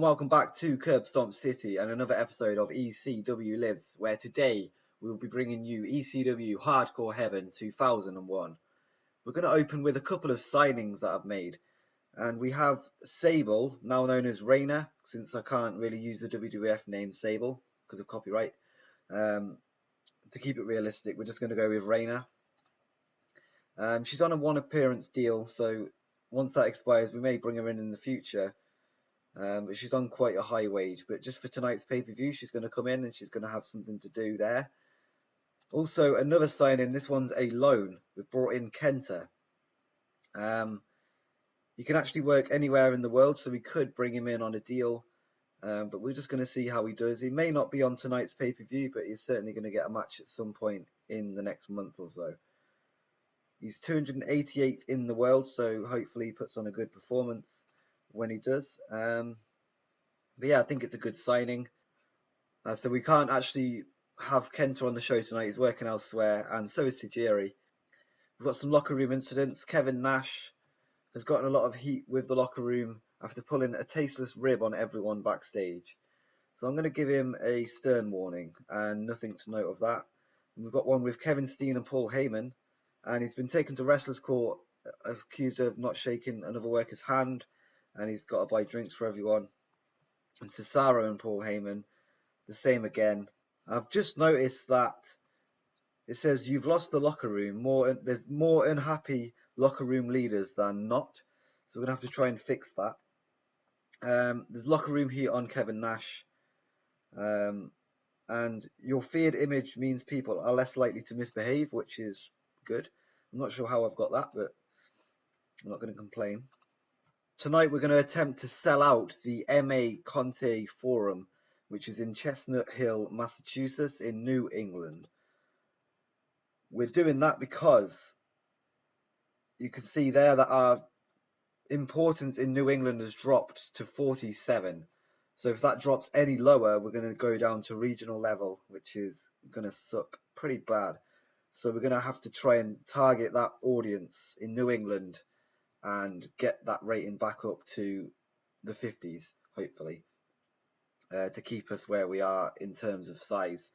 welcome back to Curb Stomp City and another episode of ECW Lives, where today we will be bringing you ECW Hardcore Heaven 2001. We're going to open with a couple of signings that I've made, and we have Sable, now known as Raina, since I can't really use the WWF name Sable because of copyright. To keep it realistic, we're just going to go with Raina. She's on a one appearance deal, so once that expires we may bring her in the future. But she's on quite a high wage. But just for tonight's pay-per-view, she's going to come in and she's going to have something to do there. Also, another signing. This one's a loan. We've brought in Kenta. He can actually work anywhere in the world, so we could bring him in on a deal. But we're just going to see how he does. He may not be on tonight's pay-per-view, but he's certainly going to get a match at some point in the next month or so. He's 288th in the world, so hopefully he puts on a good performance when he does. But yeah, I think it's a good signing. So we can't actually have Kenta on the show tonight. He's working elsewhere, and so is Tajiri. We've got some locker room incidents. Kevin Nash has gotten a lot of heat with the locker room after pulling a tasteless rib on everyone backstage. So I'm going to give him a stern warning and nothing to note of that. And we've got one with Kevin Steen and Paul Heyman, and he's been taken to wrestlers' court accused of not shaking another worker's hand, and he's got to buy drinks for everyone. And Cesaro and Paul Heyman, the same again. I've just noticed that it says you've lost the locker room. There's more unhappy locker room leaders than not. So we're going to have to try and fix that. There's locker room heat on Kevin Nash. And your feared image means people are less likely to misbehave, which is good. I'm not sure how I've got that, but I'm not going to complain. Tonight we're going to attempt to sell out the M.A. Conte Forum, which is in Chestnut Hill, Massachusetts in New England. We're doing that because you can see there that our importance in New England has dropped to 47. So if that drops any lower, we're going to go down to regional level, which is going to suck pretty bad. So we're going to have to try and target that audience in New England and get that rating back up to the 50s, hopefully, to keep us where we are in terms of size.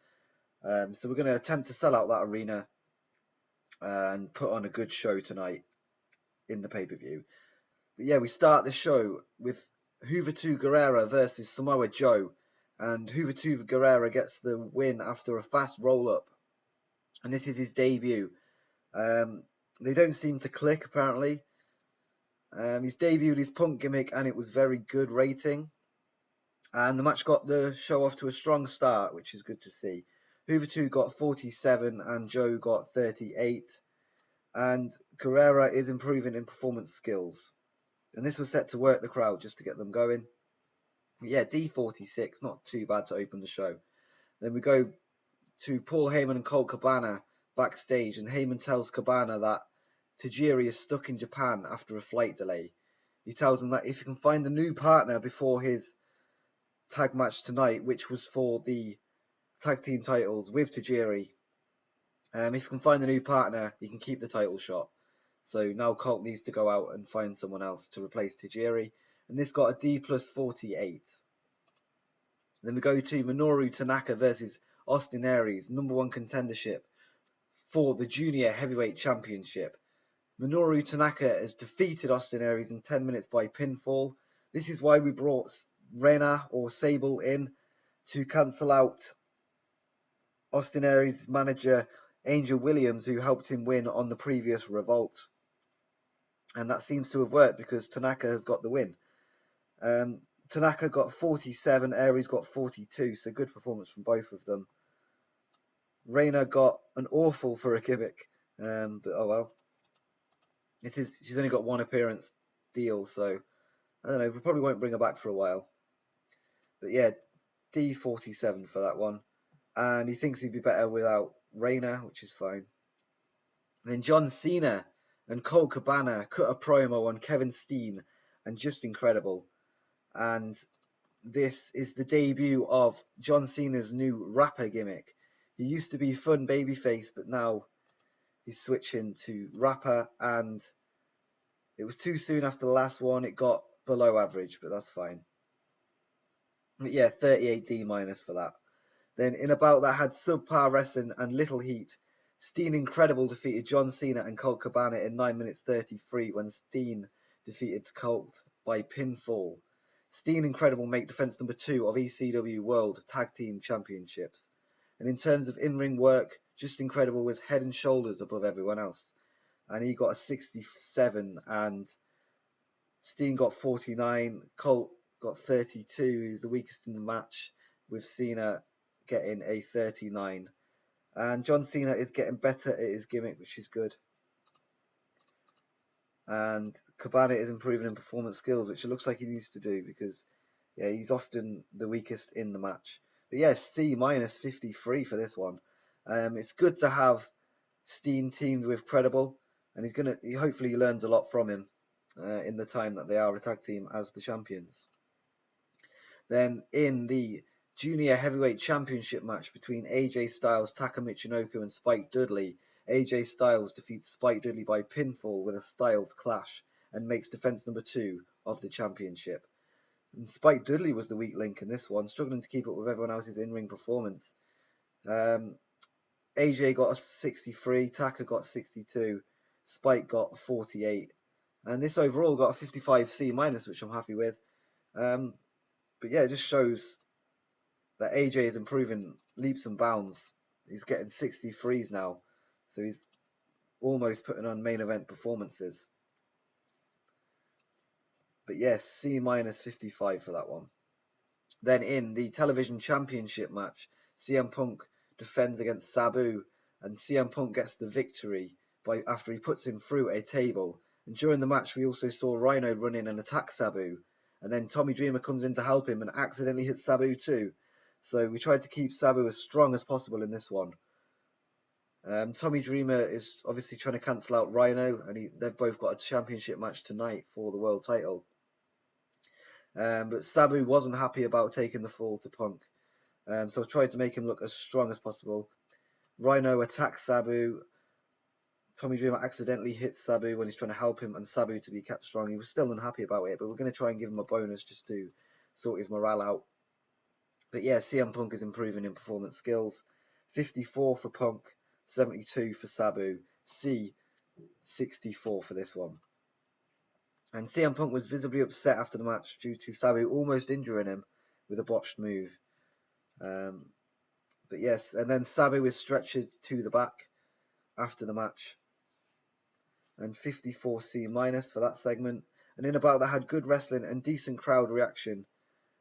So we're going to attempt to sell out that arena and put on a good show tonight in the pay-per-view. But yeah, we start the show with Juventud Guerrera versus Samoa Joe, and Juventud Guerrera gets the win after a fast roll-up, and this is his debut. They don't seem to click, apparently. He's debuted his Punk gimmick and it was very good rating. And the match got the show off to a strong start, which is good to see. Juventud got 47 and Joe got 38. And Guerrera is improving in performance skills. And this was set to work the crowd just to get them going. But yeah, D46, not too bad to open the show. Then we go to Paul Heyman and Colt Cabana backstage. And Heyman tells Cabana that Tajiri is stuck in Japan after a flight delay. He tells him that if he can find a new partner before his tag match tonight, which was for the tag team titles with Tajiri, if he can find a new partner, he can keep the title shot. So now Colt needs to go out and find someone else to replace Tajiri. And this got a D plus 48. Then we go to Minoru Tanaka versus Austin Aries, #1 contendership for the Junior Heavyweight Championship. Minoru Tanaka has defeated Austin Aries in 10 minutes by pinfall. This is why we brought Rena or Sable in to cancel out Austin Aries' manager Angel Williams, who helped him win on the previous Revolt. And that seems to have worked because Tanaka has got the win. Tanaka got 47, Aries got 42, so good performance from both of them. Rena got an awful for a gimmick, but oh well. She's only got one appearance deal, so I don't know. We probably won't bring her back for a while. But yeah, D47 for that one. And he thinks he'd be better without Rena, which is fine. And then John Cena and Colt Cabana cut a promo on Kevin Steen, and just incredible. And this is the debut of John Cena's new rapper gimmick. He used to be fun babyface, but now he's switching to rapper, and it was too soon after the last one. It got below average, but that's fine. But yeah, 38 D minus for that. Then in a bout that had subpar wrestling and little heat, Steen Incredible defeated John Cena and Colt Cabana in 9 minutes 33 when Steen defeated Colt by pinfall. Steen Incredible make defense number 2 of ECW World Tag Team Championships. And in terms of in-ring work, Just Incredible was head and shoulders above everyone else. And he got a 67 and Steen got 49, Colt got 32, he's the weakest in the match, with Cena getting a 39. And John Cena is getting better at his gimmick, which is good. And Cabana is improving in performance skills, which it looks like he needs to do because, yeah, he's often the weakest in the match. But yeah, C minus 53 for this one. It's good to have Steen teamed with Credible, and he hopefully learns a lot from him in the time that they are a tag team as the champions. Then in the Junior Heavyweight Championship match between AJ Styles, Taka Michinoku, and Spike Dudley, AJ Styles defeats Spike Dudley by pinfall with a Styles clash and makes defense number 2 of the championship. And Spike Dudley was the weak link in this one, struggling to keep up with everyone else's in-ring performance. AJ got a 63, Taka got 62, Spike got 48, and this overall got a 55 C minus, which I'm happy with. But yeah, it just shows that AJ is improving leaps and bounds. He's getting 63s now, so he's almost putting on main event performances. But yes, C minus 55 for that one. Then in the television championship match, CM Punk defends against Sabu, and CM Punk gets the victory after he puts him through a table. And during the match, we also saw Rhino run in and attack Sabu, and then Tommy Dreamer comes in to help him and accidentally hits Sabu too. So we tried to keep Sabu as strong as possible in this one. Tommy Dreamer is obviously trying to cancel out Rhino, and they've both got a championship match tonight for the world title. But Sabu wasn't happy about taking the fall to Punk, so I tried to make him look as strong as possible. Rhino attacks Sabu. Tommy Dreamer accidentally hits Sabu when he's trying to help him and Sabu to be kept strong. He was still unhappy about it, but we're going to try and give him a bonus just to sort his morale out. But yeah, CM Punk is improving in performance skills. 54 for Punk, 72 for Sabu, C 64 for this one. And CM Punk was visibly upset after the match due to Sabu almost injuring him with a botched move. But yes, and then Sabu is stretched to the back after the match. And 54 C minus for that segment. And in a bout that had good wrestling and decent crowd reaction,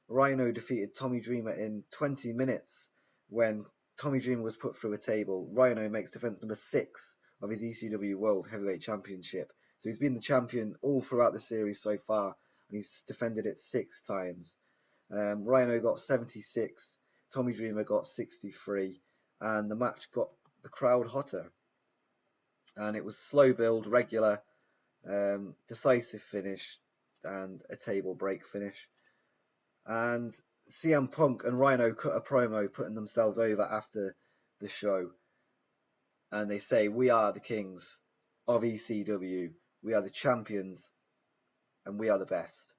Rhino defeated Tommy Dreamer in 20 minutes when Tommy Dreamer was put through a table. Rhino makes defense number 6 of his ECW World Heavyweight Championship. So he's been the champion all throughout the series so far, and he's defended it 6 times. Rhino got 76, Tommy Dreamer got 63, and the match got the crowd hotter. And it was slow build, regular, decisive finish, and a table break finish. And CM Punk and Rhino cut a promo putting themselves over after the show. And they say, we are the kings of ECW. We are the champions. And we are the best.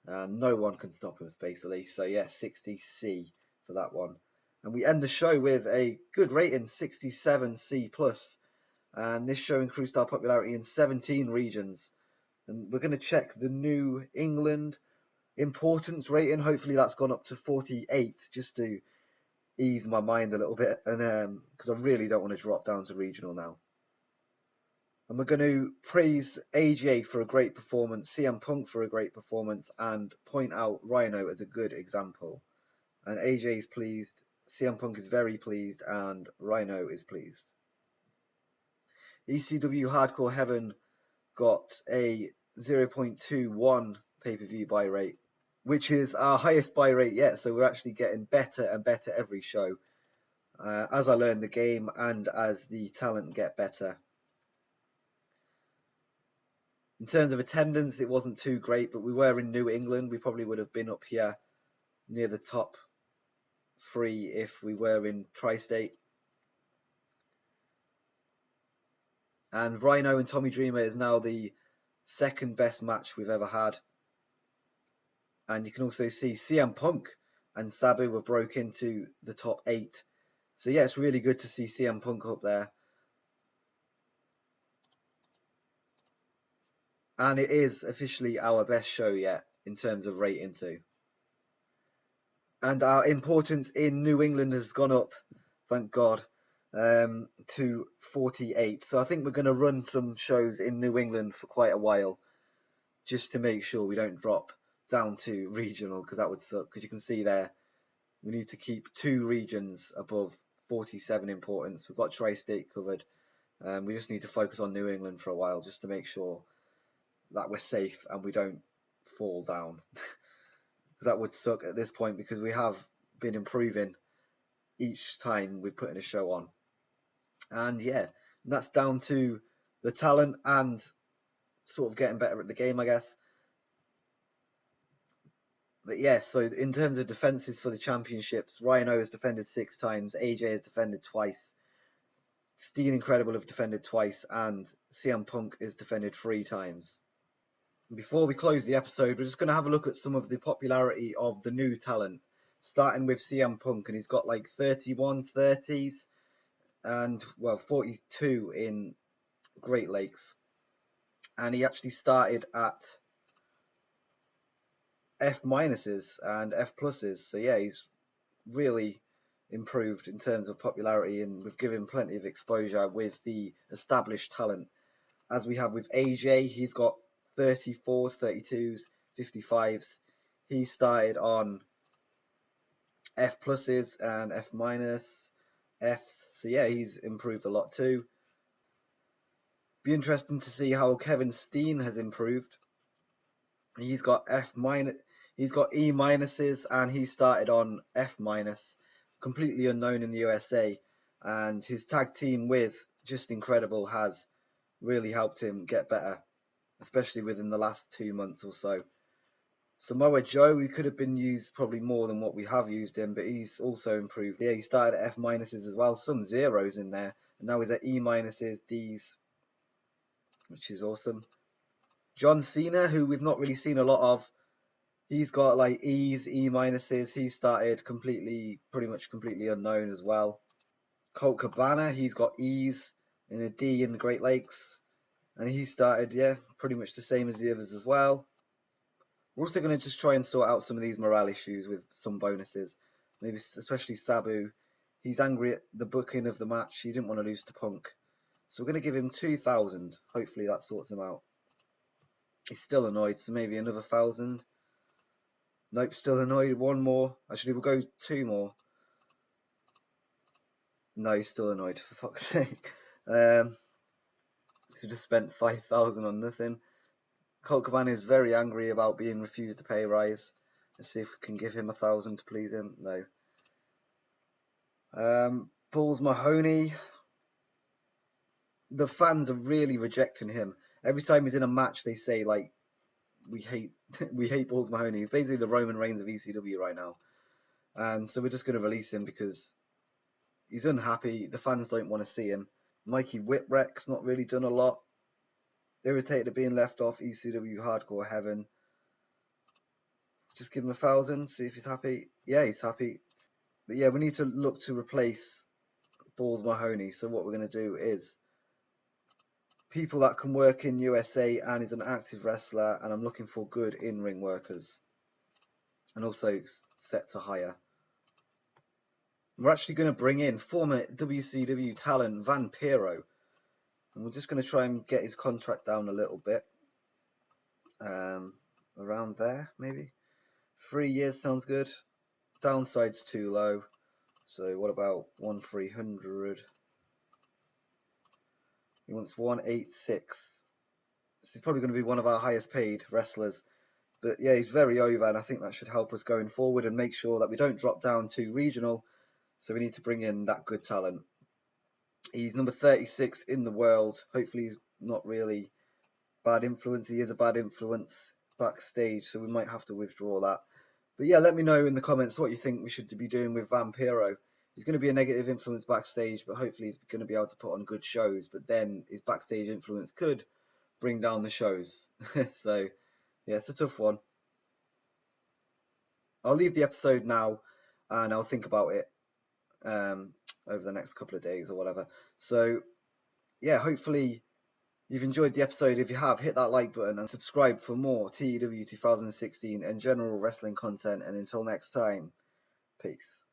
And no one can stop us, basically. So yeah, 60C for that one. And we end the show with a good rating, 67C+. And this show increased our popularity in 17 regions. And we're going to check the New England importance rating. Hopefully that's gone up to 48 just to ease my mind a little bit, and because I really don't want to drop down to regional now. And we're going to praise AJ for a great performance, CM Punk for a great performance, and point out Rhino as a good example. And AJ is pleased, CM Punk is very pleased, and Rhino is pleased. ECW Hardcore Heaven got a 0.21 pay-per-view buy rate, which is our highest buy rate yet, so we're actually getting better and better every show as I learn the game and as the talent get better. In terms of attendance, it wasn't too great, but we were in New England. We probably would have been up here near the top 3 if we were in Tri-State. And Rhino and Tommy Dreamer is now the second best match we've ever had. And you can also see CM Punk and Sabu have broke into the top 8. So yeah, it's really good to see CM Punk up there. And it is officially our best show yet in terms of rating too. And our importance in New England has gone up, thank God, to 48. So I think we're going to run some shows in New England for quite a while, just to make sure we don't drop down to regional, because that would suck. Because you can see there, we need to keep 2 regions above 47 importance. We've got Tri-State covered. We just need to focus on New England for a while, just to make sure that we're safe and we don't fall down. Because that would suck at this point, because we have been improving each time we put in a show on. And yeah, that's down to the talent and sort of getting better at the game, I guess. But yeah, so in terms of defenses for the championships, Rhino has defended 6 times, AJ has defended twice, Steen Incredible have defended twice, and CM Punk is defended 3 times. Before we close the episode, we're just going to have a look at some of the popularity of the new talent, starting with CM Punk, and he's got like 31s, 30s, and well, 42 in Great Lakes. And he actually started at F minuses and F pluses. So yeah, he's really improved in terms of popularity, and we've given plenty of exposure with the established talent. As we have with AJ, he's got 34s, 32s, 55s. He started on F pluses and F minus, Fs. So yeah, he's improved a lot too. Be interesting to see how Kevin Steen has improved. He's got he's got E minuses, and he started on F minus, completely unknown in the USA. And his tag team with Just Incredible has really helped him get better, especially within the last 2 months or so. Samoa Joe, he could have been used probably more than what we have used him, but he's also improved. Yeah, he started at F minuses as well, some zeros in there, and now he's at E minuses, Ds, which is awesome. John Cena, who we've not really seen a lot of, he's got like E's, E minuses. He started pretty much completely unknown as well. Colt Cabana, he's got E's and a D in the Great Lakes, and he started, yeah, pretty much the same as the others as well. We're also going to just try and sort out some of these morale issues with some bonuses. Maybe especially Sabu. He's angry at the booking of the match. He didn't want to lose to Punk. So we're going to give him 2,000. Hopefully that sorts him out. He's still annoyed, so maybe another 1,000. Nope, still annoyed. 1 more. Actually, we'll go 2 more. No, he's still annoyed, for fuck's sake. So just spent 5,000 on nothing. Colt Cabana is very angry about being refused a pay rise. Let's see if we can give him 1,000 to please him. No. Balls Mahoney. The fans are really rejecting him. Every time he's in a match, they say like, "We hate, we hate Balls Mahoney." He's basically the Roman Reigns of ECW right now, and so we're just going to release him because he's unhappy. The fans don't want to see him. Mikey Whipwreck's not really done a lot. Irritated at being left off ECW Hardcore Heaven. Just give him 1,000, see if he's happy. Yeah, he's happy. But yeah, we need to look to replace Balls Mahoney. So what we're going to do is people that can work in USA and is an active wrestler, and I'm looking for good in-ring workers. And also set to hire. We're actually going to bring in former WCW talent Vampiro. And we're just going to try and get his contract down a little bit. Around there, maybe. 3 years sounds good. Downside's too low. So what about 1,300? He wants 186. This is probably going to be one of our highest paid wrestlers. But yeah, he's very over, and I think that should help us going forward and make sure that we don't drop down to regional. So we need to bring in that good talent. He's number 36 in the world. Hopefully he's not really bad influence. He is a bad influence backstage, so we might have to withdraw that. But yeah, let me know in the comments what you think we should be doing with Vampiro. He's going to be a negative influence backstage, but hopefully he's going to be able to put on good shows. But then his backstage influence could bring down the shows. So yeah, it's a tough one. I'll leave the episode now, and I'll think about it over the next couple of days or whatever. So yeah, hopefully you've enjoyed the episode. If you have, hit that like button and subscribe for more TEW 2016 and general wrestling content. And until next time, peace.